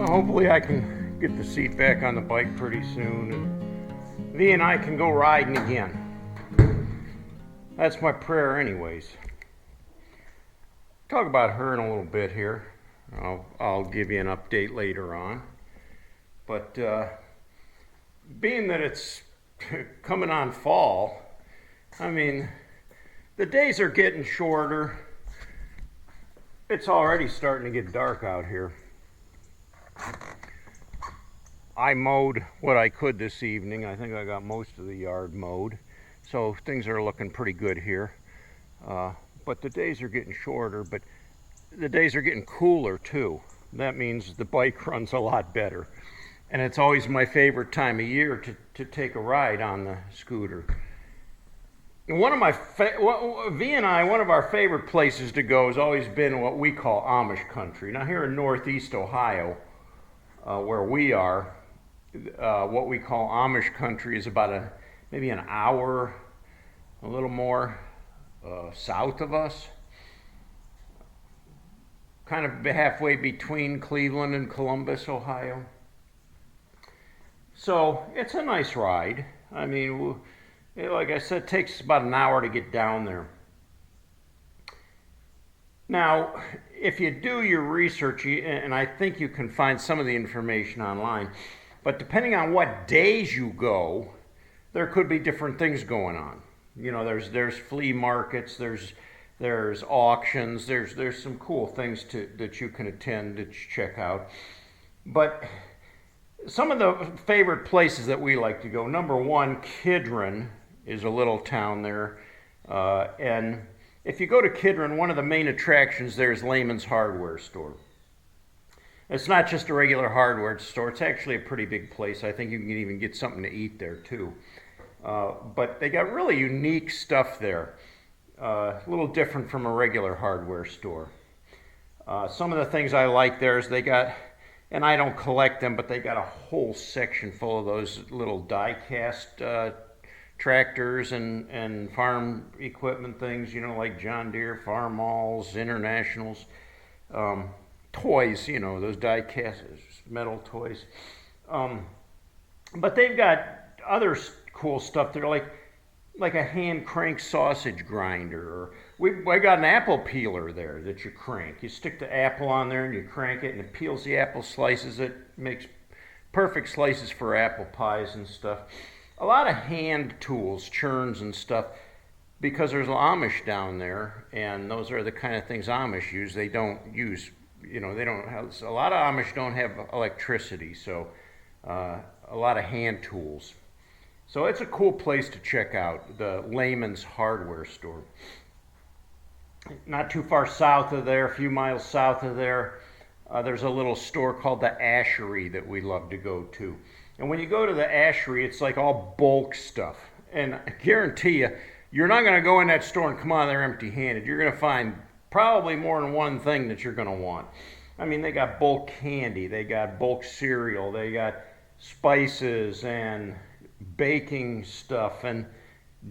Hopefully I can get the seat back on the bike pretty soon and V and I can go riding again. That's my prayer anyways. Talk about her in a little bit here. I'll give you an update later on. But being that it's coming on fall, I mean, the days are getting shorter. It's already starting to get dark out here. I mowed what I could this evening. I think I got most of the yard mowed. So things are looking pretty good here. But the days are getting shorter, but the days are getting cooler too. That means the bike runs a lot better. And it's always my favorite time of year to take a ride on the scooter. And one of our favorite places to go has always been what we call Amish country. Now here in Northeast Ohio, where we are, what we call Amish country is about maybe an hour, a little more south of us. Kind of halfway between Cleveland and Columbus, Ohio. So it's a nice ride. I mean, like I said, it takes about an hour to get down there. Now, if you do your research, and I think you can find some of the information online, but depending on what days you go, there could be different things going on. You know, there's flea markets, there's auctions, there's some cool things that you can attend, to check out. But some of the favorite places that we like to go, number one, Kidron is a little town there. And if you go to Kidron, one of the main attractions there is Lehman's hardware store. It's not just a regular hardware store, it's actually a pretty big place. I think you can even get something to eat there too. But they got really unique stuff there. A little different from a regular hardware store. Some of the things I like there is they got, and I don't collect them, but they got a whole section full of those little die-cast tractors and farm equipment things, you know, like John Deere, Farm Alls, Internationals, toys, you know, those die-cast metal toys. But they've got other cool stuff there, like a hand crank sausage grinder, or I got an apple peeler there that you crank. You stick the apple on there and you crank it and it peels the apple, slices it, makes perfect slices for apple pies and stuff. A lot of hand tools, churns and stuff, because there's Amish down there, and those are the kind of things Amish use. They don't use, you know, they don't have, a lot of Amish don't have electricity, so a lot of hand tools. So it's a cool place to check out, the Lehman's hardware store. Not too far south of there, a few miles south of there, there's a little store called the Ashery that we love to go to. And when you go to the Ashery, it's like all bulk stuff. And I guarantee you, you're not going to go in that store and come out of there empty-handed. You're going to find probably more than one thing that you're going to want. I mean, they got bulk candy, they got bulk cereal, they got spices and baking stuff and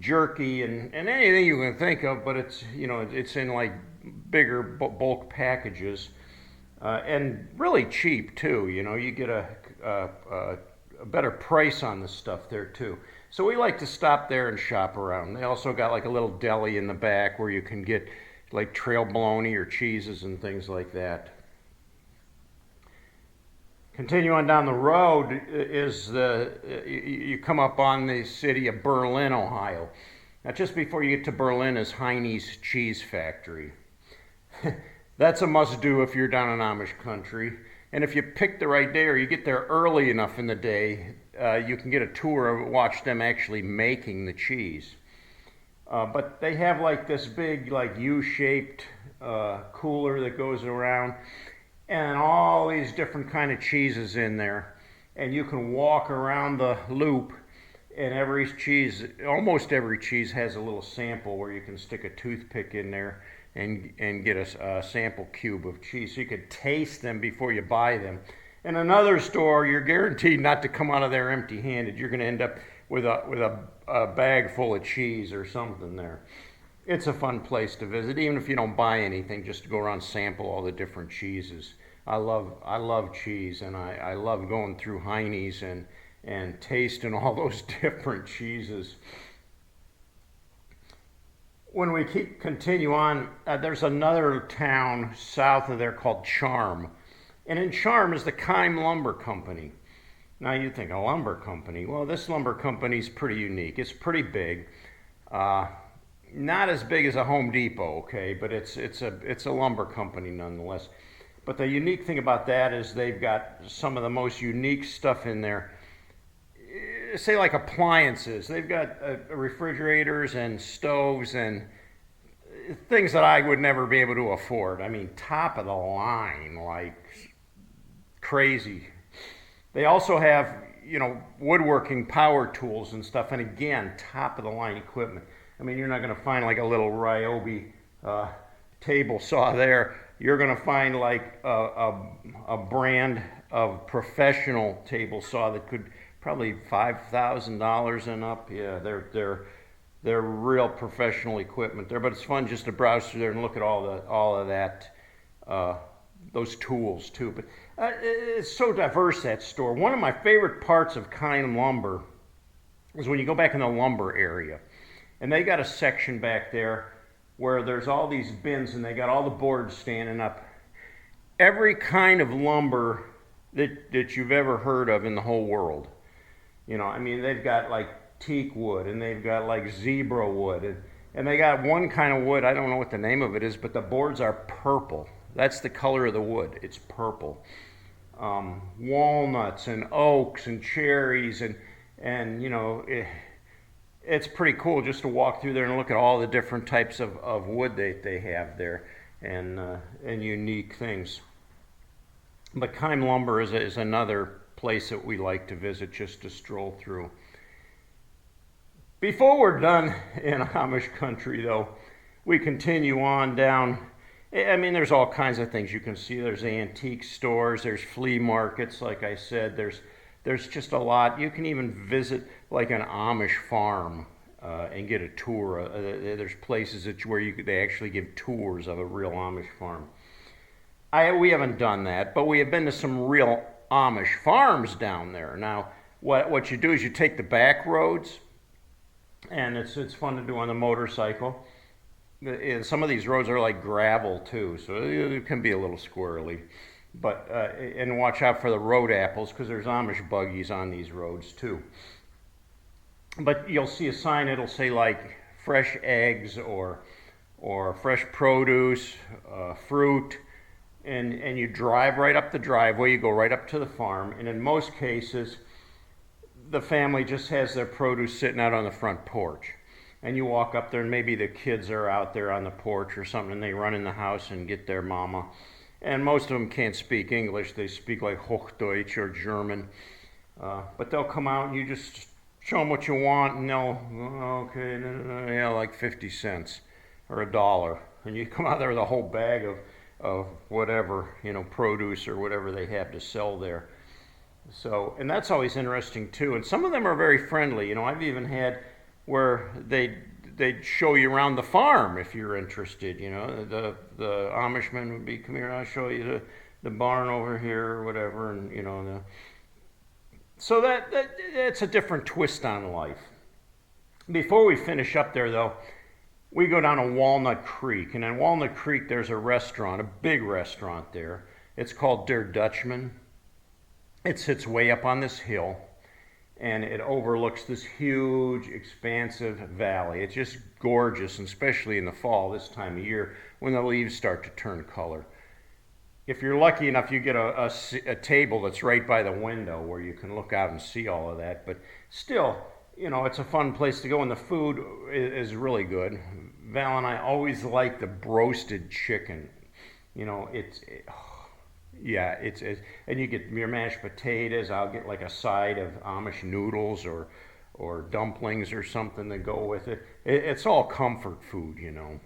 jerky and anything you can think of, but it's, you know, it's in like bigger bulk packages and really cheap too. You know, you get a better price on the stuff there too. So we like to stop there and shop around. They also got like a little deli in the back where you can get like trail bologna or cheeses and things like that. Continue on down the road is you come up on the city of Berlin, Ohio. Now just before you get to Berlin is Heini's cheese factory. That's a must-do if you're down in Amish country. And if you pick the right day or you get there early enough in the day, you can get a tour and watch them actually making the cheese. But they have like this big like U-shaped cooler that goes around and all these different kind of cheeses in there. And you can walk around the loop and almost every cheese has a little sample where you can stick a toothpick in there and get a sample cube of cheese. So you could taste them before you buy them. In another store, you're guaranteed not to come out of there empty-handed. You're going to end up with a bag full of cheese or something there. It's a fun place to visit, even if you don't buy anything, just to go around and sample all the different cheeses. I love cheese, and I love going through Heine's and tasting all those different cheeses. When we continue on, there's another town south of there called Charm, and in Charm is the Keim Lumber Company. Now you think a lumber company? Well, this lumber company is pretty unique. It's pretty big. Not as big as a Home Depot, okay, but it's a lumber company nonetheless. But the unique thing about that is they've got some of the most unique stuff in there. Say like appliances. They've got refrigerators and stoves and things that I would never be able to afford. I mean, top of the line, like crazy. They also have, woodworking power tools and stuff, and again, top of the line equipment. I mean, you're not going to find like a little Ryobi table saw there. You're going to find like a brand of professional table saw that could probably $5,000 and up. Yeah, they're real professional equipment there. But it's fun just to browse through there and look at all of that, those tools too. But it's so diverse, that store. One of my favorite parts of Keim Lumber is when you go back in the lumber area. And they got a section back there where there's all these bins and they got all the boards standing up. Every kind of lumber that you've ever heard of in the whole world. I mean, they've got like teak wood and they've got like zebra wood. And they got one kind of wood, I don't know what the name of it is, but the boards are purple. That's the color of the wood. It's purple. Walnuts and oaks and cherries and it's pretty cool just to walk through there and look at all the different types of wood they have there and unique things. But Keim Lumber is another place that we like to visit just to stroll through. Before we're done in Amish country, though, we continue on down. I mean, there's all kinds of things you can see. There's antique stores, there's flea markets, like I said, there's just a lot. You can even visit like an Amish farm and get a tour. There's places where they actually give tours of a real Amish farm. We haven't done that, but we have been to some real Amish farms down there. Now, what you do is you take the back roads, and it's fun to do on the motorcycle. Some of these roads are like gravel too, so it can be a little squirrely. But and watch out for the road apples because there's Amish buggies on these roads too. But you'll see a sign, it'll say like fresh eggs or fresh produce, fruit, and you drive right up the driveway, you go right up to the farm, and in most cases the family just has their produce sitting out on the front porch. And you walk up there and maybe the kids are out there on the porch or something and they run in the house and get their mama. And most of them can't speak English. They speak like Hochdeutsch or German. But they'll come out and you just show them what you want and they'll, okay, yeah, like 50 cents or $1. And you come out there with a whole bag of whatever, produce or whatever they have to sell there. So, and that's always interesting too. And some of them are very friendly. I've even had where they'd show you around the farm if you're interested. The Amishman would be, come here, I'll show you the barn over here or whatever, and so that's a different twist on life. Before we finish up there though, we go down to Walnut Creek, and in Walnut Creek there's a restaurant, a big restaurant there. It's called Der Dutchman. It sits way up on this hill, and it overlooks this huge, expansive valley. It's just gorgeous, and especially in the fall, this time of year, when the leaves start to turn color. If you're lucky enough, you get a table that's right by the window where you can look out and see all of that. But still, it's a fun place to go, and the food is really good. Val and I always like the broasted chicken. It's and you get your mashed potatoes. I'll get like a side of Amish noodles or dumplings or something to go with it. It's all comfort food, and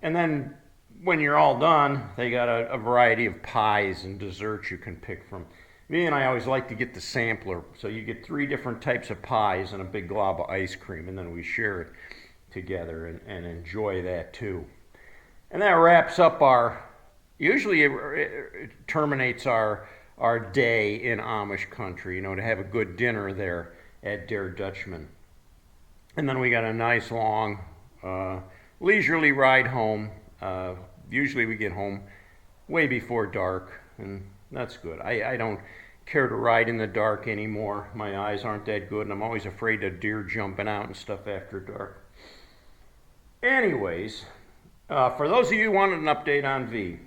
then when you're all done, they got a variety of pies and desserts you can pick from. Me and I always like to get the sampler, so you get 3 different types of pies and a big glob of ice cream, and then we share it together and enjoy that too. And that wraps up our usually it terminates our day in Amish country, you know, to have a good dinner there at Der Dutchman. And then we got a nice long leisurely ride home. Usually we get home way before dark, and that's good. I don't care to ride in the dark anymore. My eyes aren't that good, and I'm always afraid of deer jumping out and stuff after dark. Anyways, for those of you who wanted an update on V,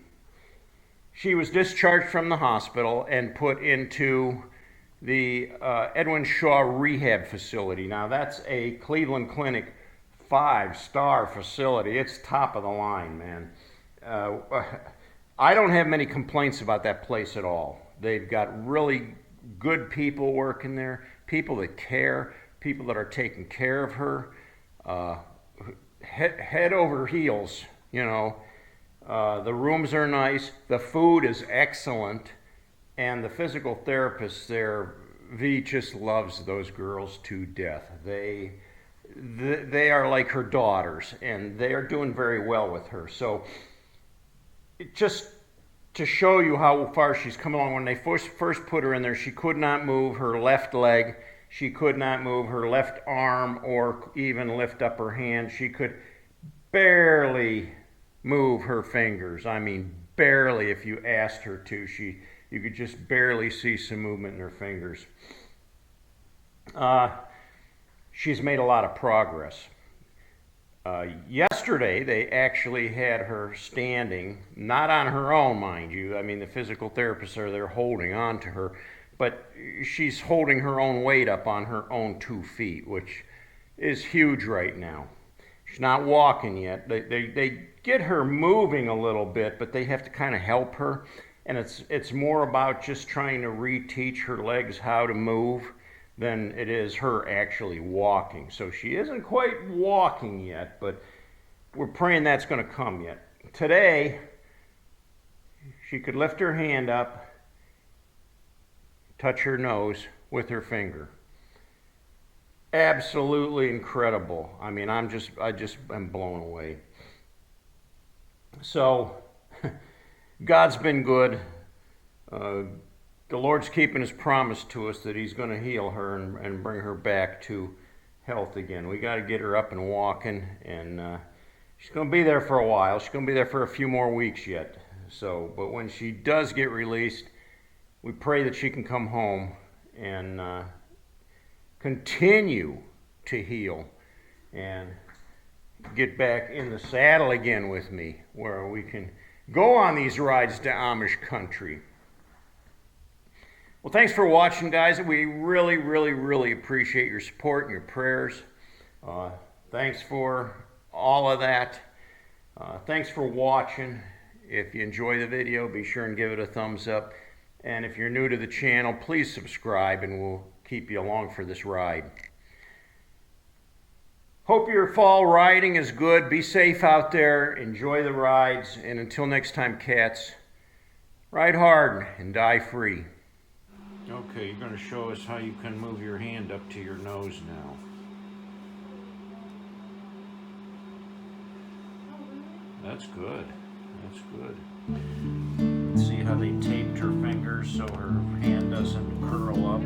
she was discharged from the hospital and put into the Edwin Shaw Rehab Facility. Now, that's a Cleveland Clinic 5-star facility. It's top of the line, man. I don't have many complaints about that place at all. They've got really good people working there, people that care, people that are taking care of her, head over heels, you know. The rooms are nice, the food is excellent, and the physical therapist there, V, just loves those girls to death. They are like her daughters, and they are doing very well with her. So just to show you how far she's come along, when they first put her in there, she could not move her left leg, she could not move her left arm, or even lift up her hand. She could barely move her fingers. I mean, barely. If you asked her to, you could just barely see some movement in her fingers. She's made a lot of progress. Yesterday, they actually had her standing, not on her own, mind you. I mean, the physical therapists are there holding on to her, but she's holding her own weight up on her own 2 feet, which is huge right now. She's not walking yet. They get her moving a little bit, but they have to kind of help her. And it's more about just trying to reteach her legs how to move than it is her actually walking. So she isn't quite walking yet, but we're praying that's going to come yet. Today, she could lift her hand up, touch her nose with her finger. Absolutely incredible. I mean, I just am blown away. So, God's been good. The Lord's keeping his promise to us that he's going to heal her and bring her back to health again. We got to get her up and walking, and she's going to be there for a while. She's going to be there for a few more weeks yet. So, but when she does get released, we pray that she can come home and continue to heal and get back in the saddle again with me, where we can go on these rides to Amish country. Well, thanks for watching, guys. We really, really, really appreciate your support and your prayers. Thanks for all of that. Thanks for watching. If you enjoy the video, be sure and give it a thumbs up. And if you're new to the channel, please subscribe, and we'll keep you along for this ride. Hope your fall riding is good. Be safe out there. Enjoy the rides. And until next time, cats, ride hard and die free. Okay, you're going to show us how you can move your hand up to your nose now. That's good. That's good. See how they taped her fingers so her hand doesn't curl up?